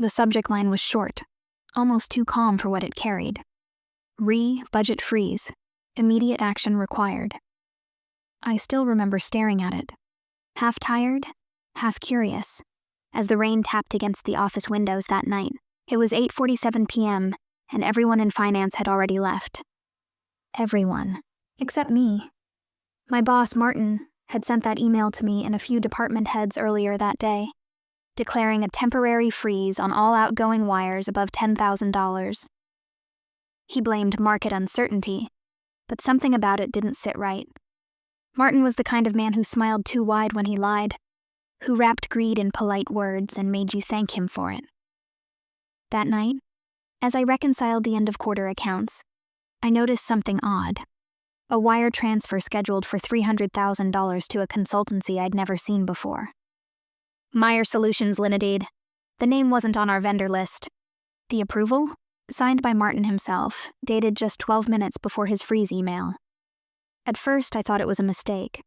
The subject line was short, almost too calm for what it carried. Budget freeze. Immediate action required. I still remember staring at it, half tired, half curious, as the rain tapped against the office windows that night. It was 8:47 p.m., and everyone in finance had already left. Everyone, except me. My boss, Martin, had sent that email to me and a few department heads earlier that day, declaring a temporary freeze on all outgoing wires above $10,000. He blamed market uncertainty, but something about it didn't sit right. Martin was the kind of man who smiled too wide when he lied, who wrapped greed in polite words and made you thank him for it. That night, as I reconciled the end-of-quarter accounts, I noticed something odd. A wire transfer scheduled for $300,000 to a consultancy I'd never seen before. Meyer Solutions Limited. The name wasn't on our vendor list. The approval? Signed by Martin himself, dated just 12 minutes before his freeze email. At first, I thought it was a mistake.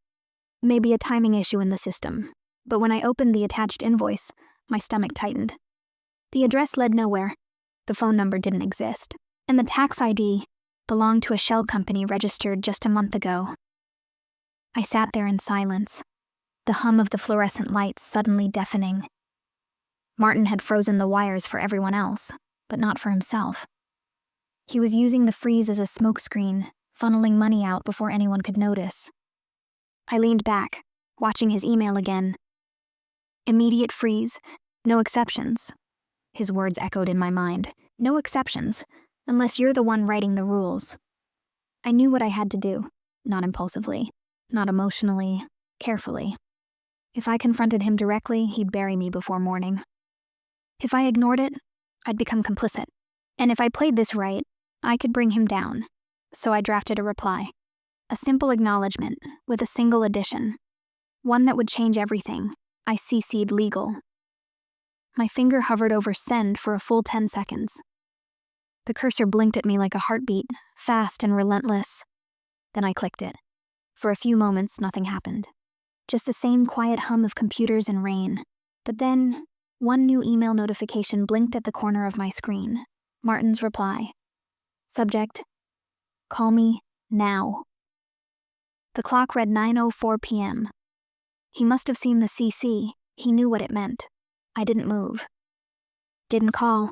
Maybe a timing issue in the system. But when I opened the attached invoice, my stomach tightened. The address led nowhere. The phone number didn't exist. And the tax ID belonged to a shell company registered just a month ago. I sat there in silence, the hum of the fluorescent lights suddenly deafening. Martin had frozen the wires for everyone else, but not for himself. He was using the freeze as a smokescreen, funneling money out before anyone could notice. I leaned back, watching his email again. Immediate freeze, no exceptions. His words echoed in my mind. No exceptions, unless you're the one writing the rules. I knew what I had to do, not impulsively, not emotionally, carefully. If I confronted him directly, he'd bury me before morning. If I ignored it, I'd become complicit. And if I played this right, I could bring him down. So I drafted a reply. A simple acknowledgement, with a single addition. One that would change everything. I CC'd legal. My finger hovered over send for a full 10 seconds. The cursor blinked at me like a heartbeat, fast and relentless. Then I clicked it. For a few moments, nothing happened. Just the same quiet hum of computers and rain. But then, one new email notification blinked at the corner of my screen. Martin's reply. Subject: call me now. The clock read 9:04 p.m. He must have seen the CC. He knew what it meant. I didn't move. Didn't call.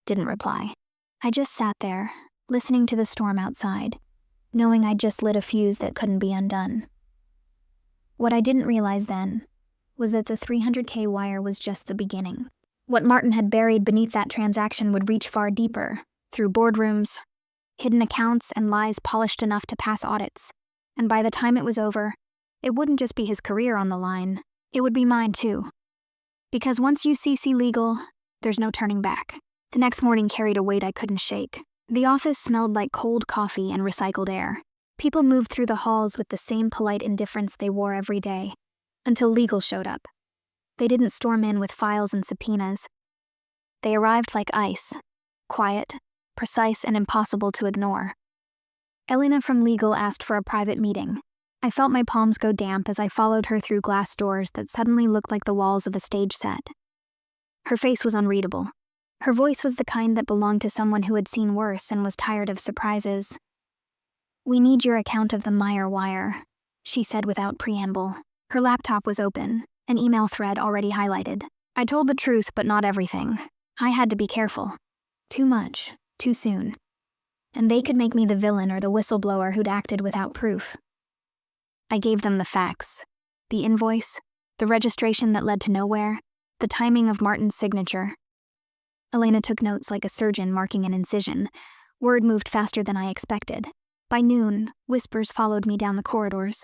Didn't reply. I just sat there, listening to the storm outside, knowing I'd just lit a fuse that couldn't be undone. What I didn't realize then was that the $300K wire was just the beginning. What Martin had buried beneath that transaction would reach far deeper, through boardrooms, hidden accounts, and lies polished enough to pass audits. And by the time it was over, it wouldn't just be his career on the line, it would be mine too. Because once you CC legal, there's no turning back. The next morning carried a weight I couldn't shake. The office smelled like cold coffee and recycled air. People moved through the halls with the same polite indifference they wore every day, until legal showed up. They didn't storm in with files and subpoenas. They arrived like ice, quiet, precise, and impossible to ignore. Elena from legal asked for a private meeting. I felt my palms go damp as I followed her through glass doors that suddenly looked like the walls of a stage set. Her face was unreadable. Her voice was the kind that belonged to someone who had seen worse and was tired of surprises. "We need your account of the Meyer wire," she said without preamble. Her laptop was open, an email thread already highlighted. I told the truth, but not everything. I had to be careful. Too much, too soon. And they could make me the villain or the whistleblower who'd acted without proof. I gave them the facts. The invoice, the registration that led to nowhere, the timing of Martin's signature. Elena took notes like a surgeon marking an incision. Word moved faster than I expected. By noon, whispers followed me down the corridors.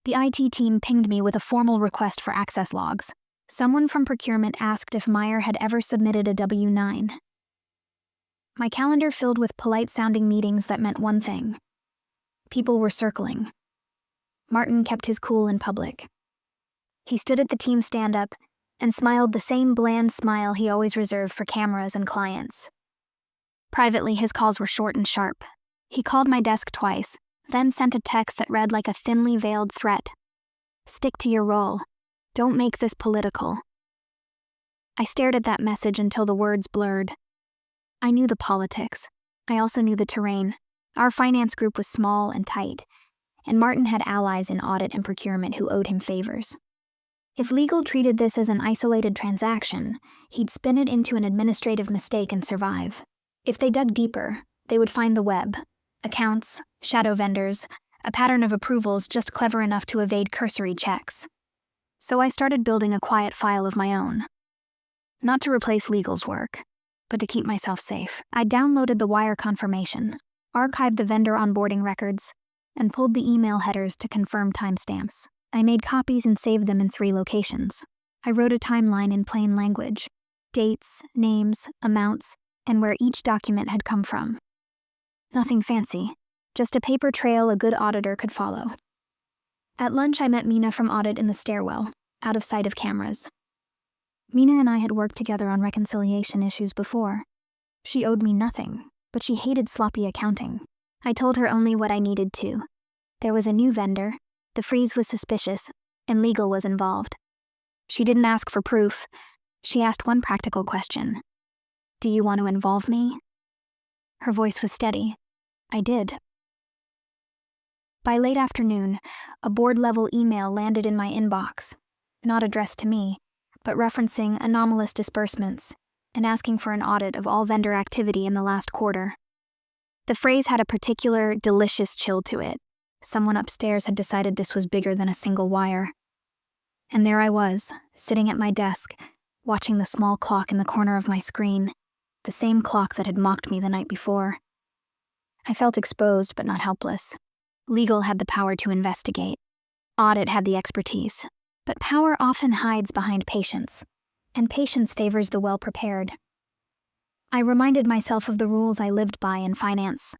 The IT team pinged me with a formal request for access logs. Someone from procurement asked if Meyer had ever submitted a W-9. My calendar filled with polite-sounding meetings that meant one thing. People were circling. Martin kept his cool in public. He stood at the team stand-up and smiled the same bland smile he always reserved for cameras and clients. Privately, his calls were short and sharp. He called my desk twice, then sent a text that read like a thinly veiled threat. "Stick to your role. Don't make this political." I stared at that message until the words blurred. I knew the politics. I also knew the terrain. Our finance group was small and tight, and Martin had allies in audit and procurement who owed him favors. If legal treated this as an isolated transaction, he'd spin it into an administrative mistake and survive. If they dug deeper, they would find the web. Accounts, shadow vendors, a pattern of approvals just clever enough to evade cursory checks. So I started building a quiet file of my own. Not to replace legal's work, but to keep myself safe. I downloaded the wire confirmation, archived the vendor onboarding records, and pulled the email headers to confirm timestamps. I made copies and saved them in 3 locations. I wrote a timeline in plain language, dates, names, amounts, and where each document had come from. Nothing fancy, just a paper trail a good auditor could follow. At lunch, I met Mina from audit in the stairwell, out of sight of cameras. Mina and I had worked together on reconciliation issues before. She owed me nothing, but she hated sloppy accounting. I told her only what I needed to. There was a new vendor, the freeze was suspicious, and legal was involved. She didn't ask for proof. She asked one practical question. Do you want to involve me? Her voice was steady. I did. By late afternoon, a board-level email landed in my inbox, not addressed to me, but referencing anomalous disbursements and asking for an audit of all vendor activity in the last quarter. The phrase had a particular, delicious chill to it. Someone upstairs had decided this was bigger than a single wire. And there I was, sitting at my desk, watching the small clock in the corner of my screen, the same clock that had mocked me the night before. I felt exposed but not helpless. Legal had the power to investigate. Audit had the expertise. But power often hides behind patience, and patience favors the well-prepared. I reminded myself of the rules I lived by in finance.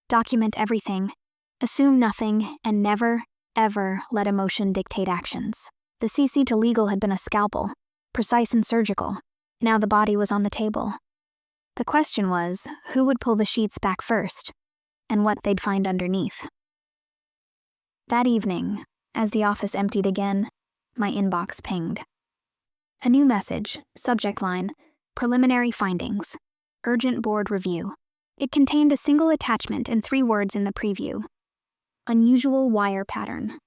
Document everything, assume nothing, and never, ever let emotion dictate actions. The CC to legal had been a scalpel, precise and surgical. Now the body was on the table. The question was, who would pull the sheets back first, and what they'd find underneath. That evening, as the office emptied again, my inbox pinged. A new message, subject line, preliminary findings, urgent board review. It contained a single attachment and 3 words in the preview. Unusual wire pattern.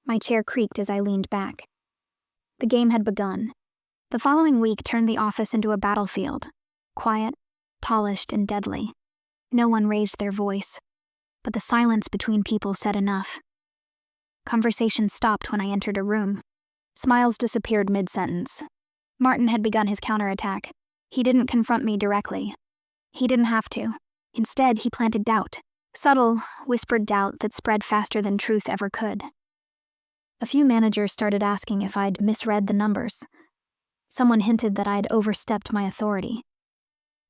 My chair creaked as I leaned back. The game had begun. The following week turned the office into a battlefield, quiet, polished, and deadly. No one raised their voice, but the silence between people said enough. Conversation stopped when I entered a room. Smiles disappeared mid-sentence. Martin had begun his counterattack. He didn't confront me directly. He didn't have to. Instead, he planted doubt. Subtle, whispered doubt that spread faster than truth ever could. A few managers started asking if I'd misread the numbers. Someone hinted that I'd overstepped my authority.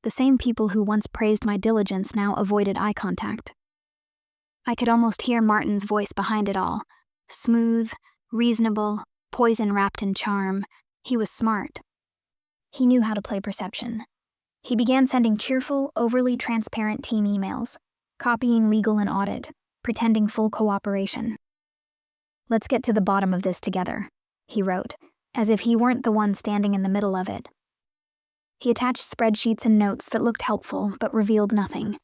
The same people who once praised my diligence now avoided eye contact. I could almost hear Martin's voice behind it all. Smooth, reasonable, poison wrapped in charm. He was smart. He knew how to play perception. He began sending cheerful, overly transparent team emails, copying legal and audit, pretending full cooperation. "Let's get to the bottom of this together," he wrote, as if he weren't the one standing in the middle of it. He attached spreadsheets and notes that looked helpful but revealed nothing.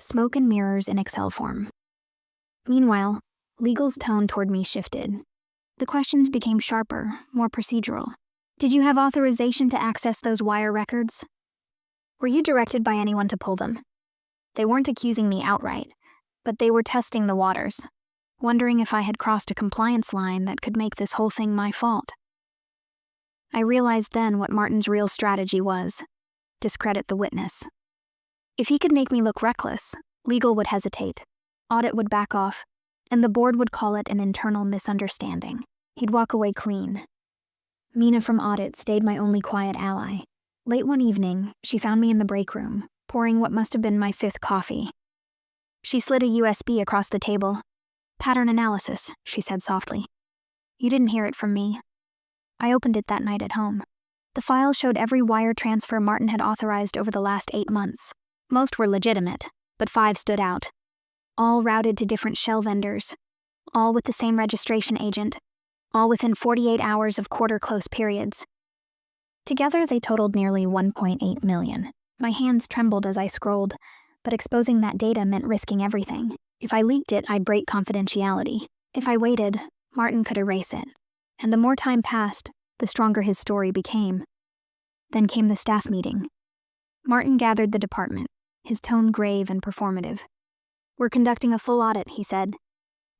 Smoke and mirrors in Excel form. Meanwhile, legal's tone toward me shifted. The questions became sharper, more procedural. "Did you have authorization to access those wire records? Were you directed by anyone to pull them?" They weren't accusing me outright, but they were testing the waters, wondering if I had crossed a compliance line that could make this whole thing my fault. I realized then what Martin's real strategy was: discredit the witness. If he could make me look reckless, legal would hesitate, audit would back off, and the board would call it an internal misunderstanding. He'd walk away clean. Mina from audit stayed my only quiet ally. Late one evening, she found me in the break room, pouring what must have been my 5th coffee. She slid a USB across the table. "Pattern analysis," she said softly. "You didn't hear it from me." I opened it that night at home. The file showed every wire transfer Martin had authorized over the last 8 months. Most were legitimate, but 5 stood out. All routed to different shell vendors, all with the same registration agent, all within 48 hours of quarter-close periods. Together, they totaled nearly 1.8 million. My hands trembled as I scrolled, but exposing that data meant risking everything. If I leaked it, I'd break confidentiality. If I waited, Martin could erase it. And the more time passed, the stronger his story became. Then came the staff meeting. Martin gathered the department, his tone grave and performative. "We're conducting a full audit," he said.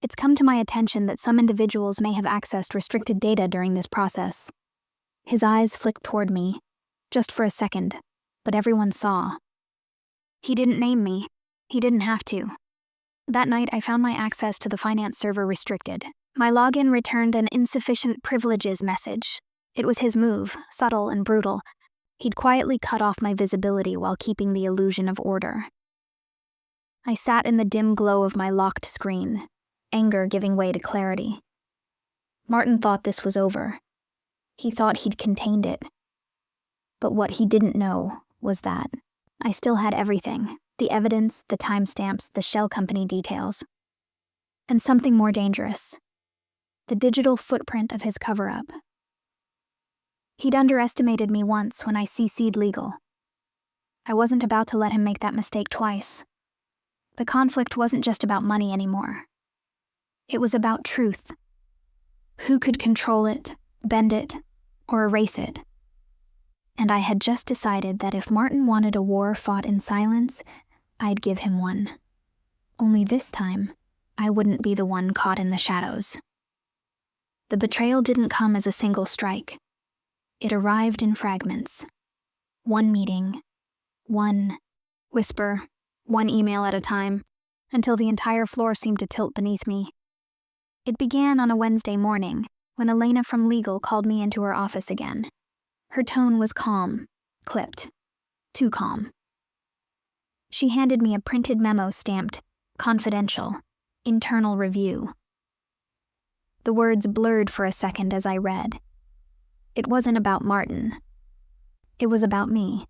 "It's come to my attention that some individuals may have accessed restricted data during this process." His eyes flicked toward me, just for a second, but everyone saw. He didn't name me. He didn't have to. That night, I found my access to the finance server restricted. My login returned an insufficient privileges message. It was his move, subtle and brutal. He'd quietly cut off my visibility while keeping the illusion of order. I sat in the dim glow of my locked screen, anger giving way to clarity. Martin thought this was over. He thought he'd contained it. But what he didn't know was that I still had everything: the evidence, the timestamps, the shell company details. And something more dangerous: the digital footprint of his cover-up. He'd underestimated me once when I CC'd legal. I wasn't about to let him make that mistake twice. The conflict wasn't just about money anymore. It was about truth. Who could control it, bend it, or erase it? And I had just decided that if Martin wanted a war fought in silence, I'd give him one. Only this time, I wouldn't be the one caught in the shadows. The betrayal didn't come as a single strike. It arrived in fragments. One meeting, one whisper, one email at a time, until the entire floor seemed to tilt beneath me. It began on a Wednesday morning, when Elena from legal called me into her office again. Her tone was calm, clipped, too calm. She handed me a printed memo stamped, "Confidential, Internal Review." The words blurred for a second as I read. It wasn't about Martin. It was about me.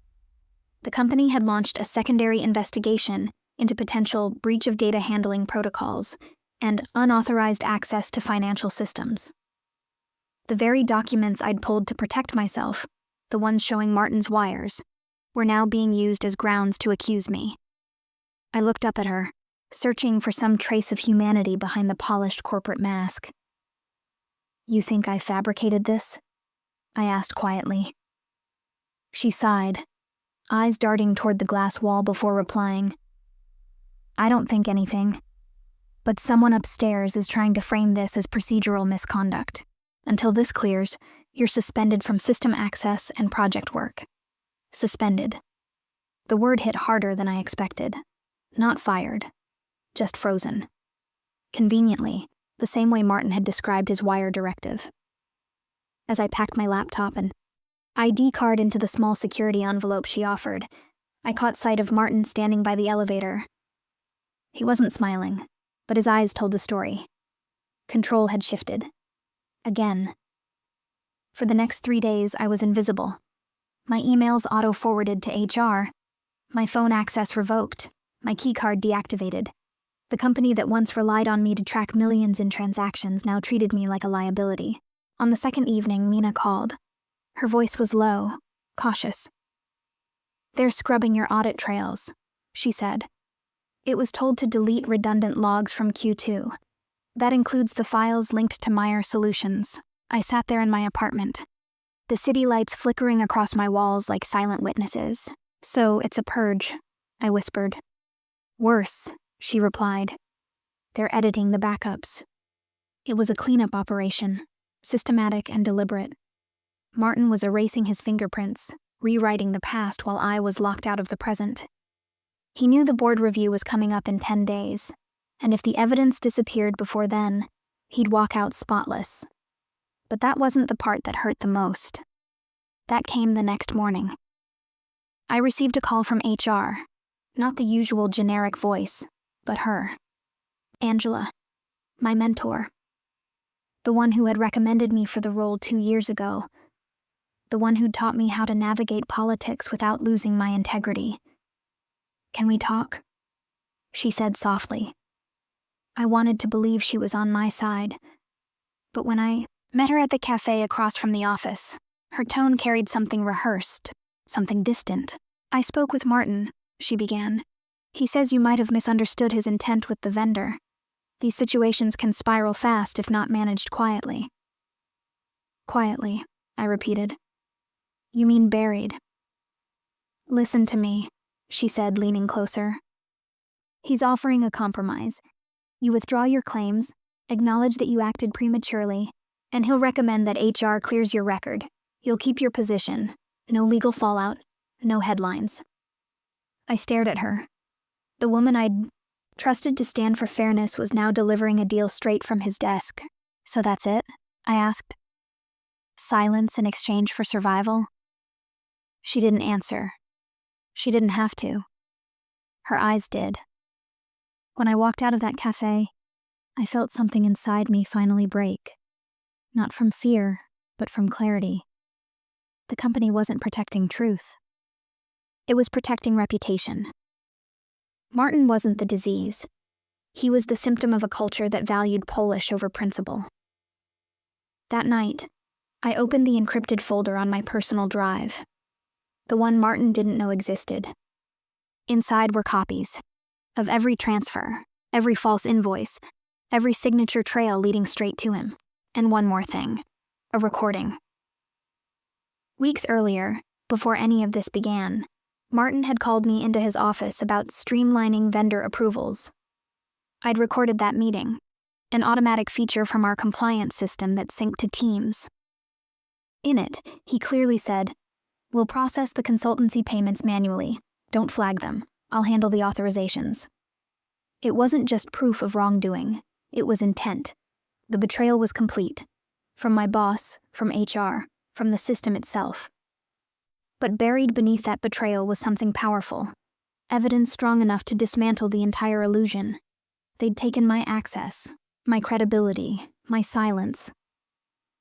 The company had launched a secondary investigation into potential breach of data handling protocols and unauthorized access to financial systems. The very documents I'd pulled to protect myself, the ones showing Martin's wires, were now being used as grounds to accuse me. I looked up at her, searching for some trace of humanity behind the polished corporate mask. "You think I fabricated this?" I asked quietly. She sighed, eyes darting toward the glass wall before replying. "I don't think anything. But someone upstairs is trying to frame this as procedural misconduct. Until this clears, you're suspended from system access and project work." Suspended. The word hit harder than I expected. Not fired, just frozen. Conveniently, the same way Martin had described his wire directive. As I packed my laptop and ID card into the small security envelope she offered, I caught sight of Martin standing by the elevator. He wasn't smiling, but his eyes told the story. Control had shifted. Again. For the next 3 days, I was invisible. My emails auto-forwarded to HR, my phone access revoked, my keycard deactivated. The company that once relied on me to track millions in transactions now treated me like a liability. On the second evening, Mina called. Her voice was low, cautious. "They're scrubbing your audit trails," she said. It was told to delete redundant logs from Q2. That includes the files linked to Meyer Solutions. I sat there in my apartment, the city lights flickering across my walls like silent witnesses. "So it's a purge," I whispered. "Worse," she replied. "They're editing the backups." It was a cleanup operation, systematic and deliberate. Martin was erasing his fingerprints, rewriting the past while I was locked out of the present. He knew the board review was coming up in 10 days, and if the evidence disappeared before then, he'd walk out spotless. But that wasn't the part that hurt the most. That came the next morning. I received a call from HR, not the usual generic voice, but her. Angela, my mentor. The one who had recommended me for the role 2 years ago. The one who'd taught me how to navigate politics without losing my integrity. "Can we talk?" she said softly. I wanted to believe she was on my side, but when I met her at the cafe across from the office, Her tone carried something rehearsed, something distant. "I spoke with Martin," she began. "He says you might have misunderstood his intent with the vendor. These situations can spiral fast if not managed quietly." "Quietly," I repeated. "You mean buried." "Listen to me," she said, leaning closer. "He's offering a compromise. You withdraw your claims, acknowledge that you acted prematurely, and he'll recommend that HR clears your record. You'll keep your position. No legal fallout, no headlines." I stared at her. The woman I'd trusted to stand for fairness was now delivering a deal straight from his desk. "So that's it?" I asked. "Silence in exchange for survival?" She didn't answer. She didn't have to. Her eyes did. When I walked out of that cafe, I felt something inside me finally break. Not from fear, but from clarity. The company wasn't protecting truth. It was protecting reputation. Martin wasn't the disease. He was the symptom of a culture that valued Polish over principle. That night, I opened the encrypted folder on my personal drive, the one Martin didn't know existed. Inside were copies of every transfer, every false invoice, every signature trail leading straight to him. And one more thing, a recording. Weeks earlier, before any of this began, Martin had called me into his office about streamlining vendor approvals. I'd recorded that meeting, an automatic feature from our compliance system that synced to Teams. In it, he clearly said, "We'll process the consultancy payments manually. Don't flag them. I'll handle the authorizations." It wasn't just proof of wrongdoing, it was intent. The betrayal was complete. From my boss, from HR, from the system itself. But buried beneath that betrayal was something powerful. Evidence strong enough to dismantle the entire illusion. They'd taken my access, my credibility, my silence.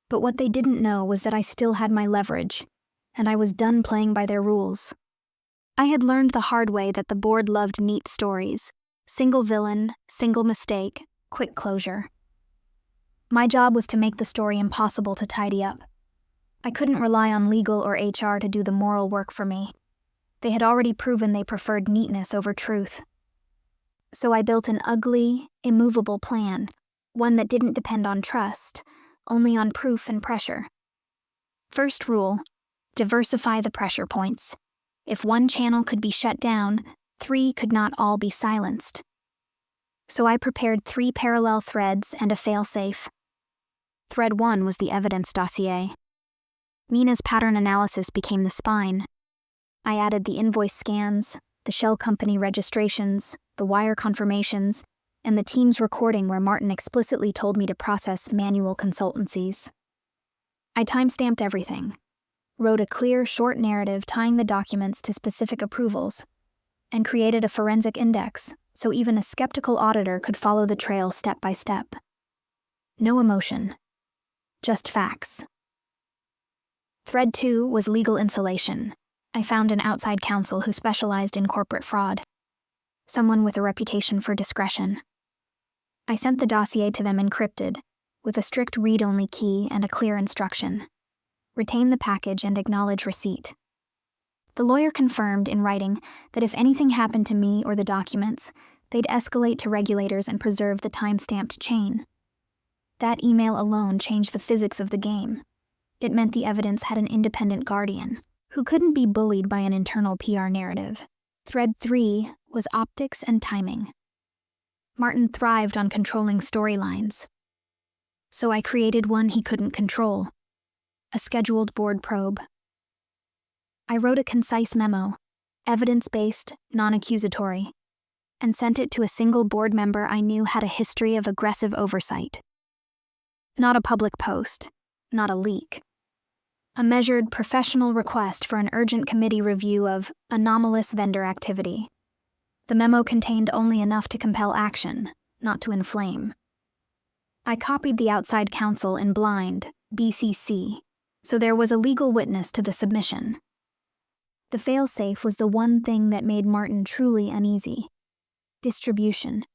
But what they didn't know was that I still had my leverage, and I was done playing by their rules. I had learned the hard way that the board loved neat stories. Single villain, single mistake, quick closure. My job was to make the story impossible to tidy up. I couldn't rely on legal or HR to do the moral work for me. They had already proven they preferred neatness over truth. So I built an ugly, immovable plan, one that didn't depend on trust, only on proof and pressure. First rule, diversify the pressure points. If one channel could be shut down, 3 could not all be silenced. So I prepared 3 parallel threads and a failsafe. Thread 1 was the evidence dossier. Mina's pattern analysis became the spine. I added the invoice scans, the shell company registrations, the wire confirmations, and the team's recording where Martin explicitly told me to process manual consultancies. I timestamped everything, wrote a clear, short narrative tying the documents to specific approvals, and created a forensic index so even a skeptical auditor could follow the trail step by step. No emotion, just facts. Thread 2 was legal insulation. I found an outside counsel who specialized in corporate fraud, someone with a reputation for discretion. I sent the dossier to them encrypted, with a strict read-only key and a clear instruction. Retain the package and acknowledge receipt. The lawyer confirmed in writing that if anything happened to me or the documents, they'd escalate to regulators and preserve the time-stamped chain. That email alone changed the physics of the game. It meant the evidence had an independent guardian, who couldn't be bullied by an internal PR narrative. Thread 3 was optics and timing. Martin thrived on controlling storylines. So I created one he couldn't control, a scheduled board probe. I wrote a concise memo, evidence-based, non-accusatory, and sent it to a single board member I knew had a history of aggressive oversight. Not a public post, not a leak. A measured, professional request for an urgent committee review of anomalous vendor activity. The memo contained only enough to compel action, not to inflame. I copied the outside counsel in blind, BCC, so there was a legal witness to the submission. The failsafe was the one thing that made Martin truly uneasy. Distribution.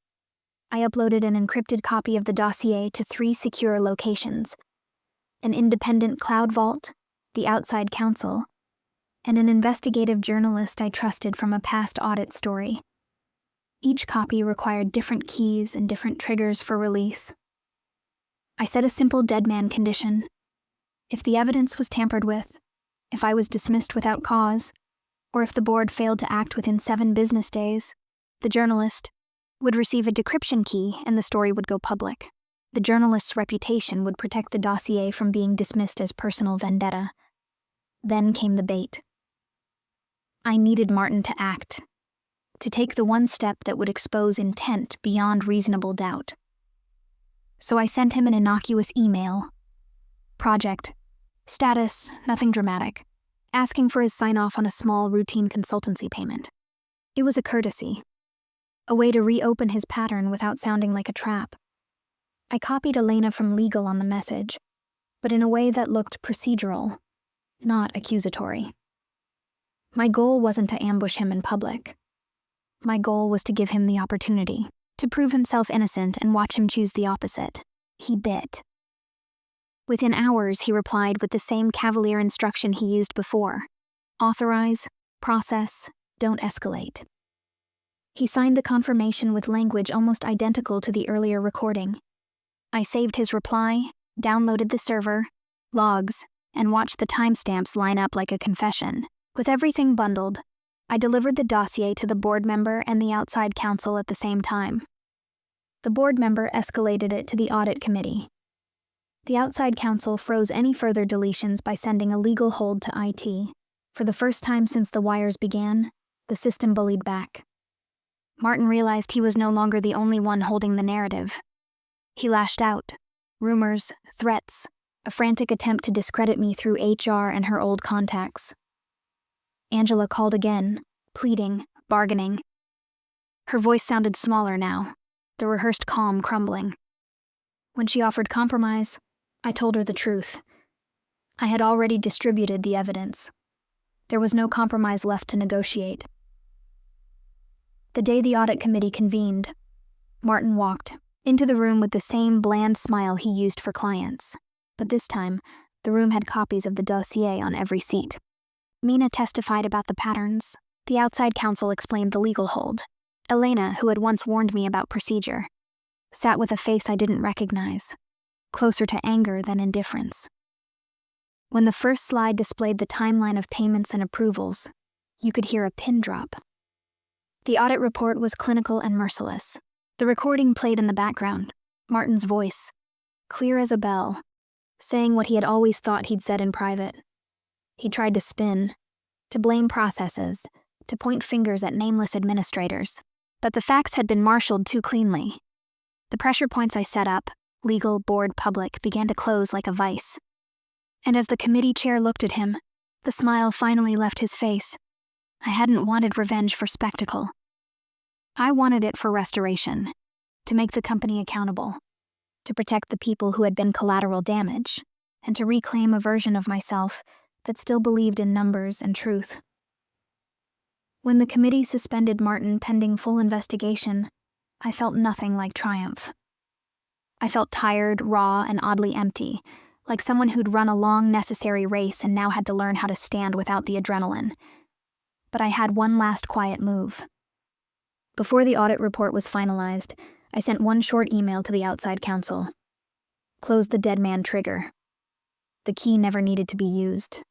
I uploaded an encrypted copy of the dossier to 3 secure locations: an independent cloud vault, the outside counsel, and an investigative journalist I trusted from a past audit story. Each copy required different keys and different triggers for release. I set a simple dead man condition. If the evidence was tampered with, if I was dismissed without cause, or if the board failed to act within 7 business days, the journalist would receive a decryption key and the story would go public. The journalist's reputation would protect the dossier from being dismissed as personal vendetta. Then came the bait. I needed Martin to act, to take the one step that would expose intent beyond reasonable doubt. So I sent him an innocuous email. Project. Status, nothing dramatic. Asking for his sign-off on a small routine consultancy payment. It was a courtesy. A way to reopen his pattern without sounding like a trap. I copied Elena from legal on the message, but in a way that looked procedural, not accusatory. My goal wasn't to ambush him in public. My goal was to give him the opportunity to prove himself innocent and watch him choose the opposite. He bit. Within hours, he replied with the same cavalier instruction he used before. Authorize, process, don't escalate. He signed the confirmation with language almost identical to the earlier recording. I saved his reply, downloaded the server, logs, and watched the timestamps line up like a confession. With everything bundled, I delivered the dossier to the board member and the outside counsel at the same time. The board member escalated it to the audit committee. The outside counsel froze any further deletions by sending a legal hold to IT. For the first time since the wires began, the system bullied back. Martin realized he was no longer the only one holding the narrative. He lashed out. Rumors, threats, a frantic attempt to discredit me through HR and her old contacts. Angela called again, pleading, bargaining. Her voice sounded smaller now, the rehearsed calm crumbling. When she offered compromise, I told her the truth. I had already distributed the evidence. There was no compromise left to negotiate. The day the audit committee convened, Martin walked into the room with the same bland smile he used for clients. But this time, the room had copies of the dossier on every seat. Mina testified about the patterns. The outside counsel explained the legal hold. Elena, who had once warned me about procedure, sat with a face I didn't recognize, closer to anger than indifference. When the first slide displayed the timeline of payments and approvals, you could hear a pin drop. The audit report was clinical and merciless. The recording played in the background, Martin's voice, clear as a bell, saying what he had always thought he'd said in private. He tried to spin, to blame processes, to point fingers at nameless administrators, but the facts had been marshaled too cleanly. The pressure points I set up, legal, board, public, began to close like a vice. And as the committee chair looked at him, the smile finally left his face. I hadn't wanted revenge for spectacle. I wanted it for restoration, to make the company accountable, to protect the people who had been collateral damage, and to reclaim a version of myself that still believed in numbers and truth. When the committee suspended Martin pending full investigation, I felt nothing like triumph. I felt tired, raw, and oddly empty, like someone who'd run a long, necessary race and now had to learn how to stand without the adrenaline. But I had one last quiet move. Before the audit report was finalized, I sent one short email to the outside counsel. Close the dead man trigger. The key never needed to be used.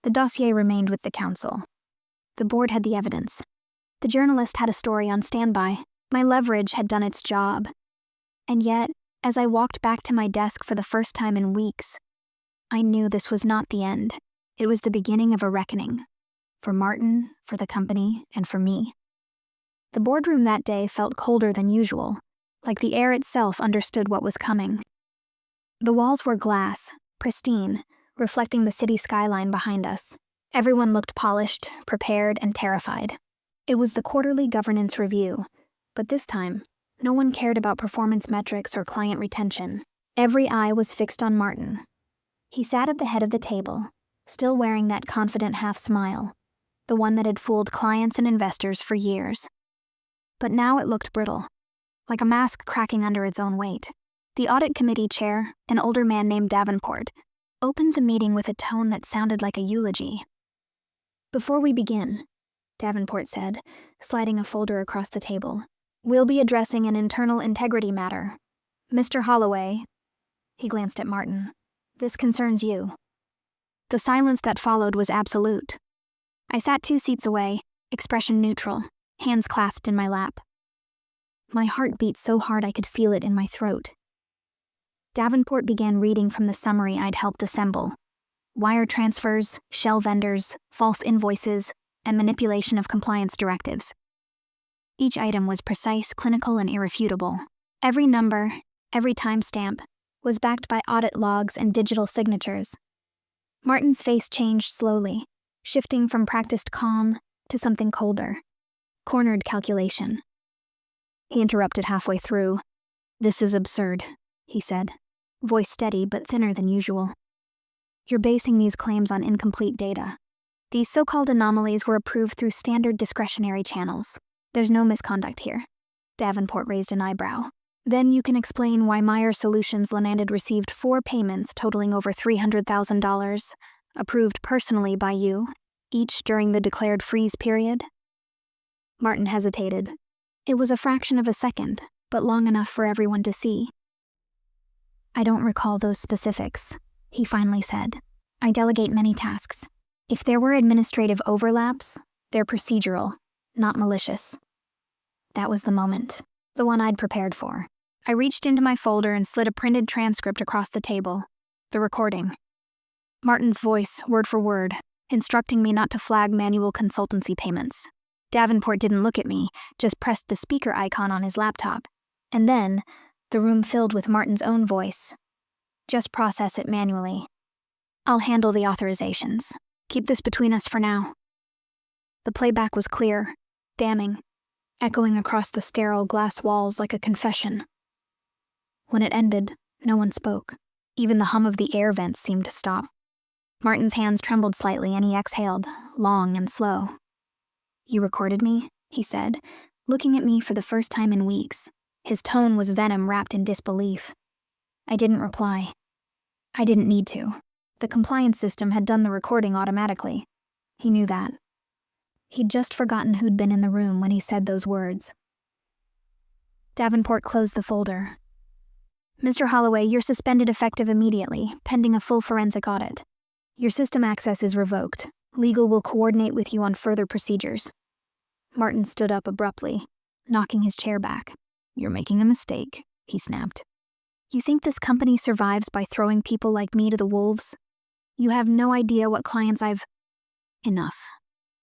The dossier remained with the counsel. The board had the evidence. The journalist had a story on standby. My leverage had done its job. And yet, as I walked back to my desk for the first time in weeks, I knew this was not the end. It was the beginning of a reckoning. For Martin, for the company, and for me. The boardroom that day felt colder than usual, like the air itself understood what was coming. The walls were glass, pristine, reflecting the city skyline behind us. Everyone looked polished, prepared, and terrified. It was the quarterly governance review, but this time, no one cared about performance metrics or client retention. Every eye was fixed on Martin. He sat at the head of the table, still wearing that confident half smile, the one that had fooled clients and investors for years. But now it looked brittle, like a mask cracking under its own weight. The audit committee chair, an older man named Davenport, opened the meeting with a tone that sounded like a eulogy. "Before we begin," Davenport said, sliding a folder across the table, "we'll be addressing an internal integrity matter. Mr. Holloway," he glanced at Martin, "this concerns you." The silence that followed was absolute. I sat 2 seats away, expression neutral, hands clasped in my lap. My heart beat so hard I could feel it in my throat. Davenport began reading from the summary I'd helped assemble. Wire transfers, shell vendors, false invoices, and manipulation of compliance directives. Each item was precise, clinical, and irrefutable. Every number, every timestamp, was backed by audit logs and digital signatures. Martin's face changed slowly, shifting from practiced calm to something colder. Cornered calculation. He interrupted halfway through. "This is absurd," he said, voice steady but thinner than usual. "You're basing these claims on incomplete data. These so-called anomalies were approved through standard discretionary channels. There's no misconduct here." Davenport raised an eyebrow. "Then you can explain why Meyer Solutions Limited received 4 payments totaling over $300,000, approved personally by you, each during the declared freeze period?" Martin hesitated. It was a fraction of a second, but long enough for everyone to see. "I don't recall those specifics," he finally said. "I delegate many tasks. If there were administrative overlaps, they're procedural, not malicious." That was the moment, the one I'd prepared for. I reached into my folder and slid a printed transcript across the table. The recording. Martin's voice, word for word, instructing me not to flag manual consultancy payments. Davenport didn't look at me, just pressed the speaker icon on his laptop. And then, the room filled with Martin's own voice. "Just process it manually. I'll handle the authorizations. Keep this between us for now." The playback was clear, damning, echoing across the sterile glass walls like a confession. When it ended, no one spoke. Even the hum of the air vents seemed to stop. Martin's hands trembled slightly and he exhaled, long and slow. "You recorded me?" he said, looking at me for the first time in weeks. His tone was venom wrapped in disbelief. I didn't reply. I didn't need to. The compliance system had done the recording automatically. He knew that. He'd just forgotten who'd been in the room when he said those words. Davenport closed the folder. "Mr. Holloway, you're suspended effective immediately, pending a full forensic audit. Your system access is revoked. Legal will coordinate with you on further procedures." Martin stood up abruptly, knocking his chair back. "You're making a mistake," he snapped. "You think this company survives by throwing people like me to the wolves? You have no idea what clients I've—" "Enough,"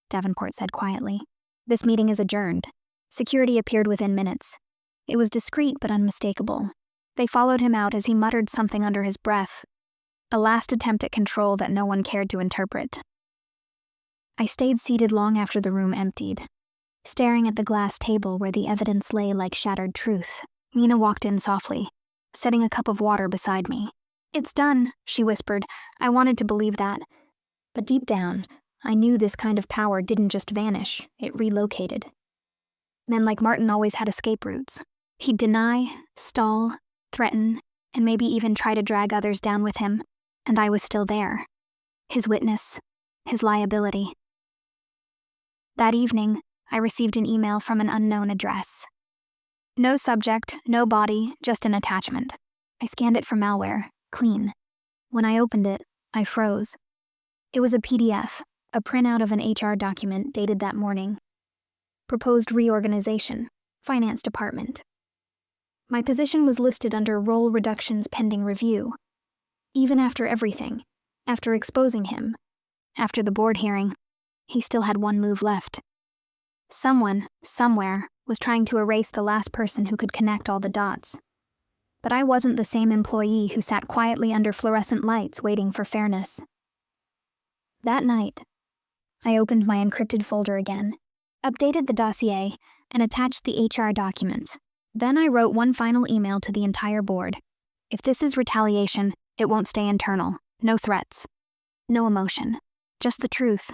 Davenport said quietly. "This meeting is adjourned." Security appeared within minutes. It was discreet but unmistakable. They followed him out as he muttered something under his breath, a last attempt at control that no one cared to interpret. I stayed seated long after the room emptied, staring at the glass table where the evidence lay like shattered truth. Mina walked in softly, setting a cup of water beside me. "It's done," she whispered. I wanted to believe that. But deep down, I knew this kind of power didn't just vanish, it relocated. Men like Martin always had escape routes. He'd deny, stall, threaten, and maybe even try to drag others down with him, and I was still there. His witness, his liability. That evening, I received an email from an unknown address. No subject, no body, just an attachment. I scanned it for malware, clean. When I opened it, I froze. It was a PDF, a printout of an HR document dated that morning. Proposed reorganization, finance department. My position was listed under role reductions pending review. Even after everything, after exposing him, after the board hearing, he still had one move left. Someone, somewhere, was trying to erase the last person who could connect all the dots. But I wasn't the same employee who sat quietly under fluorescent lights waiting for fairness. That night, I opened my encrypted folder again, updated the dossier, and attached the HR document. Then I wrote one final email to the entire board. If this is retaliation, it won't stay internal. No threats. No emotion. Just the truth,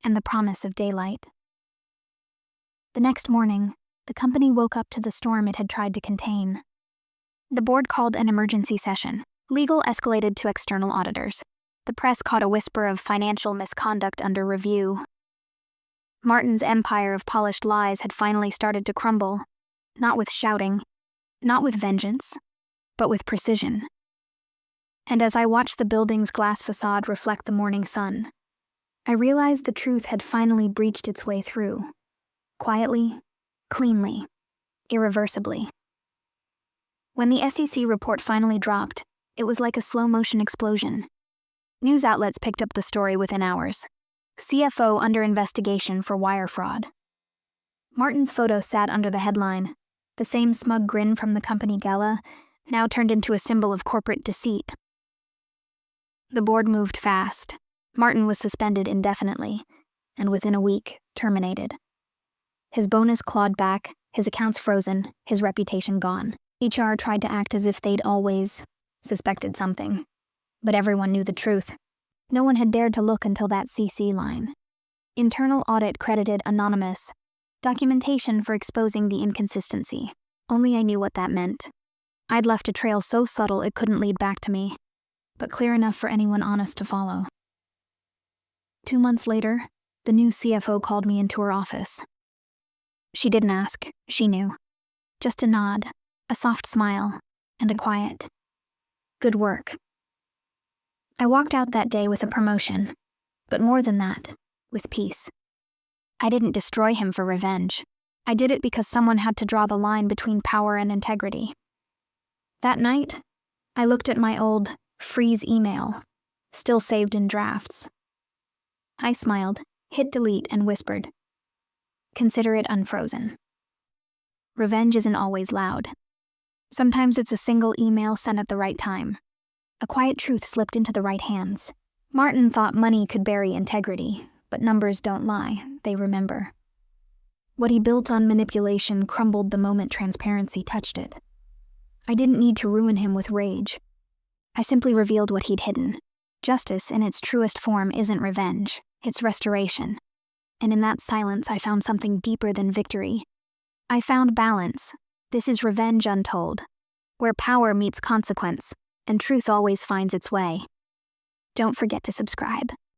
and the promise of daylight. The next morning, the company woke up to the storm it had tried to contain. The board called an emergency session. Legal escalated to external auditors. The press caught a whisper of financial misconduct under review. Martin's empire of polished lies had finally started to crumble, not with shouting, not with vengeance, but with precision. And as I watched the building's glass facade reflect the morning sun, I realized the truth had finally breached its way through. Quietly, cleanly, irreversibly. When the SEC report finally dropped, it was like a slow-motion explosion. News outlets picked up the story within hours. CFO under investigation for wire fraud. Martin's photo sat under the headline, the same smug grin from the company gala, now turned into a symbol of corporate deceit. The board moved fast. Martin was suspended indefinitely, and within a week, terminated. His bonus clawed back, his accounts frozen, his reputation gone. HR tried to act as if they'd always suspected something, but everyone knew the truth. No one had dared to look until that CC line. Internal audit credited anonymous. Documentation for exposing the inconsistency. Only I knew what that meant. I'd left a trail so subtle it couldn't lead back to me, but clear enough for anyone honest to follow. 2 months later, the new CFO called me into her office. She didn't ask, she knew. Just a nod, a soft smile, and a quiet, "Good work." I walked out that day with a promotion, but more than that, with peace. I didn't destroy him for revenge. I did it because someone had to draw the line between power and integrity. That night, I looked at my old freeze email, still saved in drafts. I smiled, hit delete, and whispered, "Consider it unfrozen." Revenge isn't always loud. Sometimes it's a single email sent at the right time. A quiet truth slipped into the right hands. Martin thought money could bury integrity, but numbers don't lie, they remember. What he built on manipulation crumbled the moment transparency touched it. I didn't need to ruin him with rage. I simply revealed what he'd hidden. Justice in its truest form isn't revenge, it's restoration. And in that silence I found something deeper than victory. I found balance. This is revenge untold, where power meets consequence, and truth always finds its way. Don't forget to subscribe.